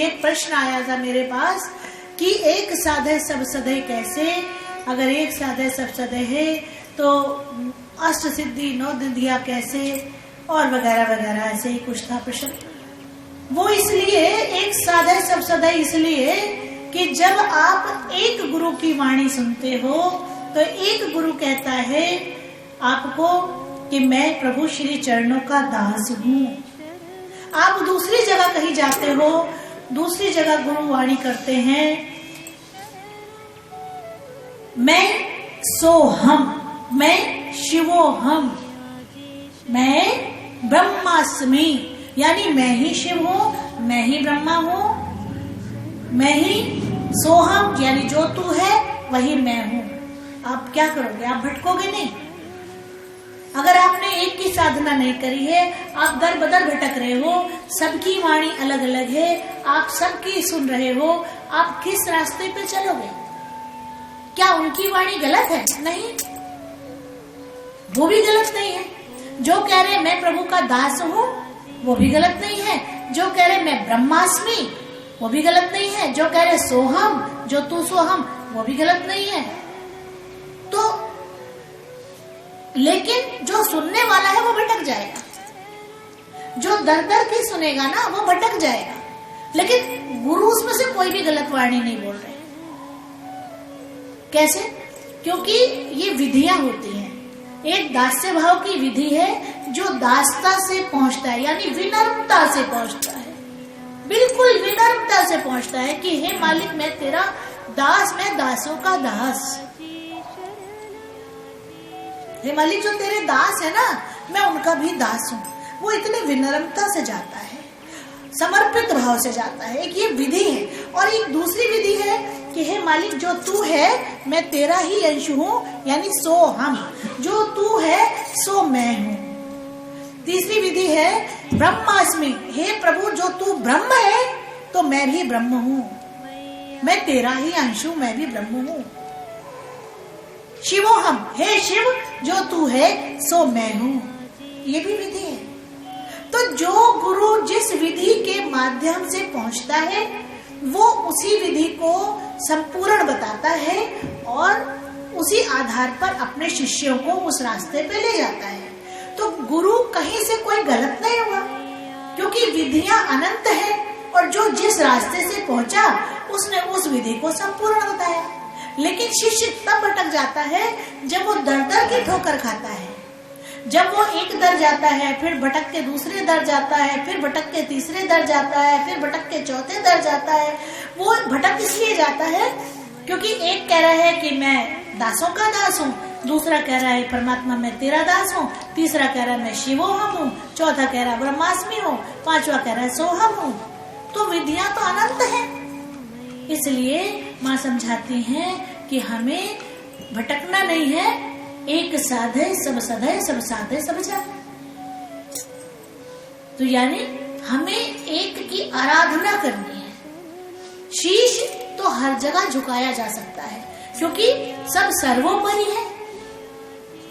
एक प्रश्न आया था मेरे पास कि एक साधे सब सधे कैसे, अगर एक साधे सब सधे है तो अष्ट सिद्धि 9 निधियां कैसे, और वगैरह वगैरह ऐसे ही कुछ था प्रश्न। वो इसलिए एक साधे सब सधे इसलिए कि जब आप एक गुरु की वाणी सुनते हो तो एक गुरु कहता है आपको कि मैं प्रभु श्री चरणों का दास हूँ। आप दूसरी जगह कहीं जाते हो, दूसरी जगह गुरु वाणी करते हैं मैं सोहम, मैं शिवोहम, मैं ब्रह्मास्मि, यानी मैं ही शिव हूँ, मैं ही ब्रह्मा हूँ, मैं ही सोहम, यानी जो तू है वही मैं हूँ। आप क्या करोगे? आप भटकोगे नहीं। अगर आपने एक की साधना नहीं करी है, आप दर बदर भटक रहे हो, सबकी वाणी अलग अलग है, आप सबकी सुन रहे हो, आप किस रास्ते पे चलोगे? क्या उनकी वाणी गलत है? नहीं, वो भी गलत नहीं है। जो कह रहे मैं प्रभु का दास हूँ वो भी गलत नहीं है। जो कह रहे मैं ब्रह्मास्मि वो भी गलत नहीं है। जो कह रहे सोहम, जो तू सोहम, वो भी गलत नहीं है। तो लेकिन जो सुनने वाला है वो भटक जाएगा। जो दर दर की सुनेगा ना वो भटक जाएगा। लेकिन गुरु उसमें से कोई भी गलत वाणी नहीं बोल रहे। कैसे? क्योंकि ये विधियां होती हैं। एक दास्य भाव की विधि है जो दासता से पहुंचता है, यानी विनम्रता से पहुंचता है, बिल्कुल विनम्रता से पहुंचता है कि हे मालिक मैं तेरा दास, मैं दासों का दास। हे मालिक जो तेरे दास है ना, मैं उनका भी दास हूँ। वो इतने विनम्रता से जाता है, समर्पित भाव से जाता है। एक ये विधि है। और एक दूसरी विधि है कि हे मालिक जो तू है मैं तेरा ही अंश हूँ, यानी सो हम, जो तू है सो मैं हूँ। तीसरी विधि है ब्रह्मास्मि, हे प्रभु जो तू ब्रह्म है तो मैं भी ब्रह्म हूँ, मैं तेरा ही अंश हूँ, मैं भी ब्रह्म हूँ। शिवोहम, हे शिव जो तू है सो मैं हूँ, ये भी विधि है। तो जो गुरु जिस विधि के माध्यम से पहुंचता है वो उसी विधि को संपूर्ण बताता है और उसी आधार पर अपने शिष्यों को उस रास्ते पे ले जाता है। तो गुरु कहीं से कोई गलत नहीं हुआ, क्योंकि विधियां अनंत है और जो जिस रास्ते से पहुंचा उसने उस विधि को संपूर्ण बताया। लेकिन शिष्य तब भटक जाता है जब वो दर दर की ठोकर खाता है। जब वो एक दर जाता है, फिर भटक के दूसरे दर जाता है, फिर भटक के तीसरे दर जाता है, फिर भटक के चौथे दर जाता है। वो भटक इसलिए जाता है क्योंकि एक कह रहा है कि मैं दासों का दास हूँ, दूसरा कह रहा है परमात्मा मैं तेरा दास हूँ, तीसरा कह रहा है मैं शिवोहम हूँ, चौथा कह रहा है ब्रह्मास्मि हूँ, पांचवा कह रहा है सोहम हूँ। तो विधियां तो अनंत है। इसलिए माँ समझाती हैं कि हमें भटकना नहीं है, एक साधे सब सधे, सब साधे सब जाने। तो यानी हमें एक की आराधना करनी है। शीश तो हर जगह झुकाया जा सकता है क्योंकि सब सर्वोपरि है,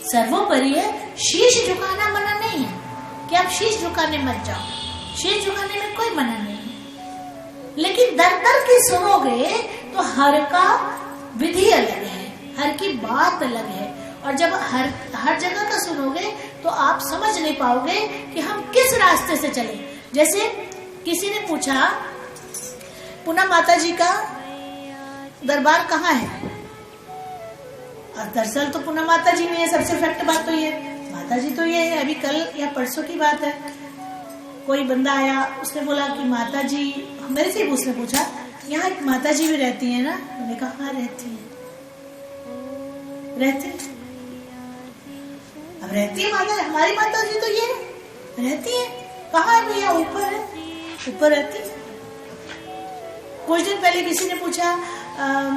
सर्वोपरि है। शीश झुकाना मना नहीं है कि आप शीश झुकाने मत जाओ, शीश झुकाने में कोई मना नहीं है। लेकिन दर दर की सुनोगे तो हर का विधि अलग है, हर की बात अलग है। और जब हर जगह का सुनोगे तो आप समझ नहीं पाओगे कि हम किस रास्ते से चले। जैसे किसी ने पूछा पूनम माता जी का दरबार कहाँ है, और दरअसल तो पूनम माता जी नहीं है। सबसे फैक्ट बात तो ये, माता जी तो ये है। अभी कल या परसों की बात है, कोई बंदा आया, उसने बोला कि माता जी, मेरे से उसने पूछा यहाँ एक माता जी भी रहती है ना? मैंने कहा हाँ रहती है। रहती है? अब रहती है माता, हमारी माता जी तो ये रहती है। कहाँ है भैया? ऊपर है, ऊपर रहती है। कुछ दिन पहले किसी ने पूछा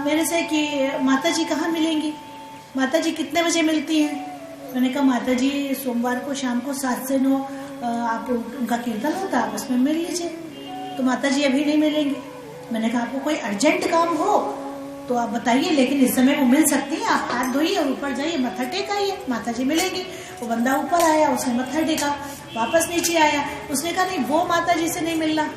मेरे से कि माता जी कहाँ मिलेंगी, माता जी कितने बजे मिलती हैं? मैंने कहा माता जी सोमवार को शाम को 7 से 9 आप उनका कीर्तन होता है, आप उसमें मिल लीजिए। तो माता जी अभी नहीं मिलेंगी। मैंने कहा आपको कोई अर्जेंट काम हो तो आप बताइए, लेकिन इस समय वो मिल सकती है। आप हाथ धोइए और ऊपर जाइए, मत्था टेकाइए, माता जी मिलेंगी। वो बंदा ऊपर आया, उसने मत्था टेका, वापस नीचे आया, उसने कहा नहीं वो माता जी से नहीं मिलना,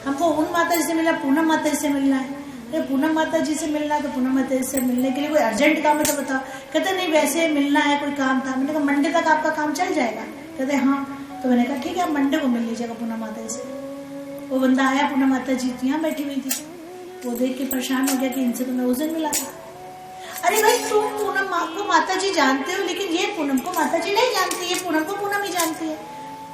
हमको उन माता जी से मिलना, पूनम माता जी से मिलना है। पूनम माता जी से मिलना है तो पूनम माता जी से मिलने के लिए कोई अर्जेंट काम है तो बताओ। कहते नहीं वैसे मिलना है, कोई काम था। मैंने कहा मंडे तक आपका काम चल जाएगा? कहते हाँ। तो मैंने कहा ठीक है, आप मंडे को मिल लीजिएगा पूनम माता जी से। वो बंदा आया, पूनम माता जी यहाँ बैठी हुई थी, वो देख के परेशान हो गया कि इनसे तो मैं उस दिन मिला था। अरे भाई तुम पूनम को माता जी जानते हो, लेकिन ये पूनम को माता जी नहीं जानती, ये पूनम को पूनम ही जानती है।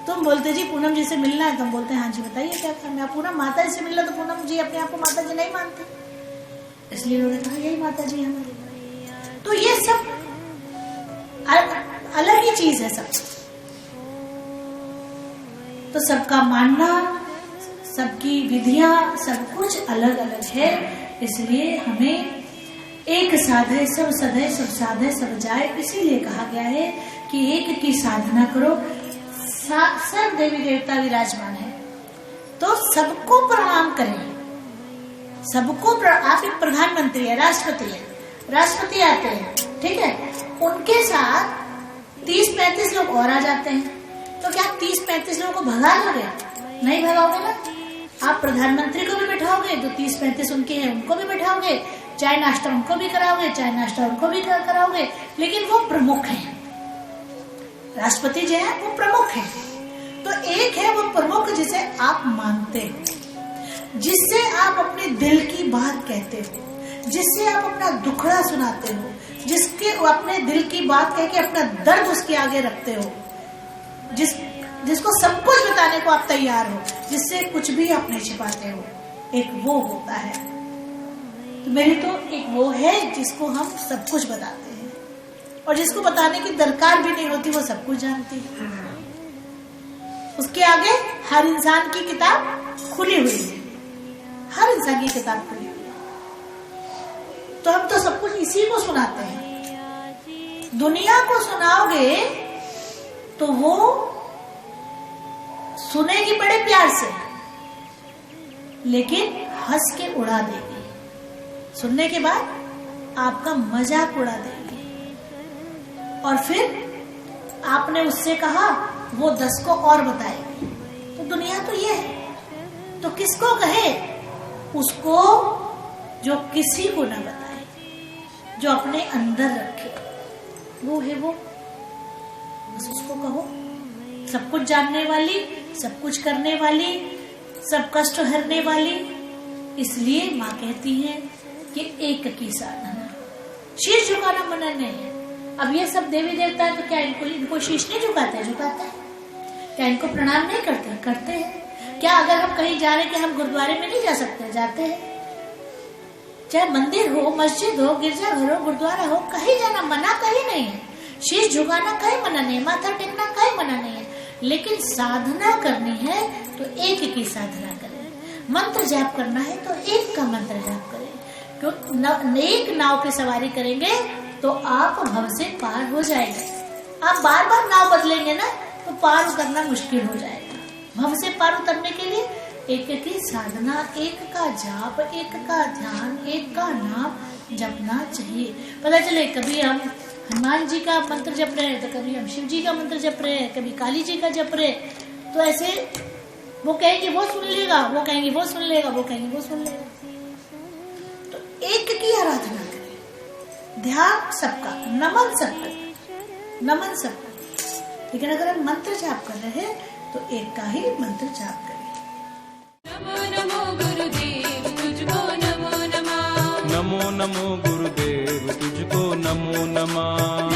तुम बोलते जी पूनम जी से मिलना है, तुम बोलते हैं हाँ जी बताइए क्या काम है। पूनम माता जी से मिलना तो पूनम जी अपने आप को माता जी नहीं मानती, इसलिए उन्होंने कहा यही माता जी हमारी। तो ये सब अलग ही चीज है सब। तो सबका मानना, सबकी विधियां, सब कुछ अलग अलग है। इसलिए हमें एक साधे सब सधे, सब साधे सब जाए, इसीलिए कहा गया है कि एक की साधना करो। सब देवी देवता विराजमान है तो सबको प्रणाम करें, सबको आप एक प्रधानमंत्री है, राष्ट्रपति आते हैं, ठीक है, उनके साथ 30-35 लोग और आ जाते हैं, तो क्या आप 30-35 लोगों को भगा दोगे? नहीं भगाओगे ना। आप प्रधानमंत्री को भी बैठाओगे तो 30-35 उनके हैं, उनको भी बैठाओगे, चाय नाश्ता उनको भी कराओगे, चाय नाश्ता उनको भी कराओगे, लेकिन वो प्रमुख हैं। राष्ट्रपति जो है वो प्रमुख है। तो एक है वो प्रमुख जिसे आप मानते हो, जिससे आप अपने दिल की बात कहते हो, जिससे आप अपना दुखड़ा सुनाते हो, जिसके अपने दिल की बात कह के अपना दर्द उसके आगे रखते हो, जिसको सब कुछ बताने को आप तैयार हो, जिससे कुछ भी आप नहीं छिपाते हो, एक वो होता है। तो मेरी तो एक वो है जिसको हम सब कुछ बताते हैं, और जिसको बताने की दरकार भी नहीं होती, वो सब कुछ जानती है। उसके आगे हर इंसान की किताब खुली हुई है, हर इंसान की किताब खुली हुई है। तो हम तो सब कुछ इसी को सुनाते हैं। दुनिया को सुनाओगे तो वो सुनेगी बड़े प्यार से, लेकिन हंस के उड़ा देगी। सुनने के बाद आपका मजाक उड़ा देगी, और फिर आपने उससे कहा, वो 10 को और बताएगी। तो दुनिया तो ये है। तो किसको कहे? उसको जो किसी को ना बताए, जो अपने अंदर रखे, वो है वो, बस उसको कहो। सब कुछ जानने वाली, सब कुछ करने वाली, सब कष्ट हरने वाली। इसलिए माँ कहती है कि एक की साधना, शीश झुकाना मना नहीं है। अब ये सब देवी देवता है तो क्या इनको शीश नहीं झुकाते? झुकाते हैं। क्या इनको प्रणाम नहीं करते? करते हैं। क्या अगर हम कहीं जा रहे कि हम गुरुद्वारे में नहीं जा सकते? जाते हैं। चाहे मंदिर हो, मस्जिद हो, गिरजाघर हो, गुरुद्वारा हो, कहीं जाना मना कहीं नहीं है। शीश झुकाना कहीं मना नहीं है, माथा टेकना कहीं मना नहीं है, लेकिन साधना करनी है तो एक की साधना करें। मंत्र जाप करना है तो एक का मंत्र जाप करें। तो एक नाव की सवारी करेंगे तो आप भव से पार हो जाएंगे। आप बार बार नाव बदलेंगे ना तो पार उतरना मुश्किल हो जाएगा। भव से पार उतरने के लिए एक की साधना, एक का जाप, एक का ध्यान, एक का नाम जपना चाहिए। पता चले कभी हम हनुमान जी का मंत्र जप रहे हैं तो कभी हम शिव जी का मंत्र जप रहे हैं, कभी काली जी का जप रहे, तो ऐसे वो कहेंगे वो सुन लेगा, वो कहेंगे वो सुन लेगा, वो कहेंगे वो सुन लेगा। तो एक की आराधना करें, ध्यान सबका, नमन सबका, नमन सबका। लेकिन अगर हम मंत्र जाप कर रहे हैं तो एक का ही मंत्र जाप करें। नमो नमो गुरुदेव तुझको नमो नमः। नमो नमो गुरुदेव तुझको नमो नमः।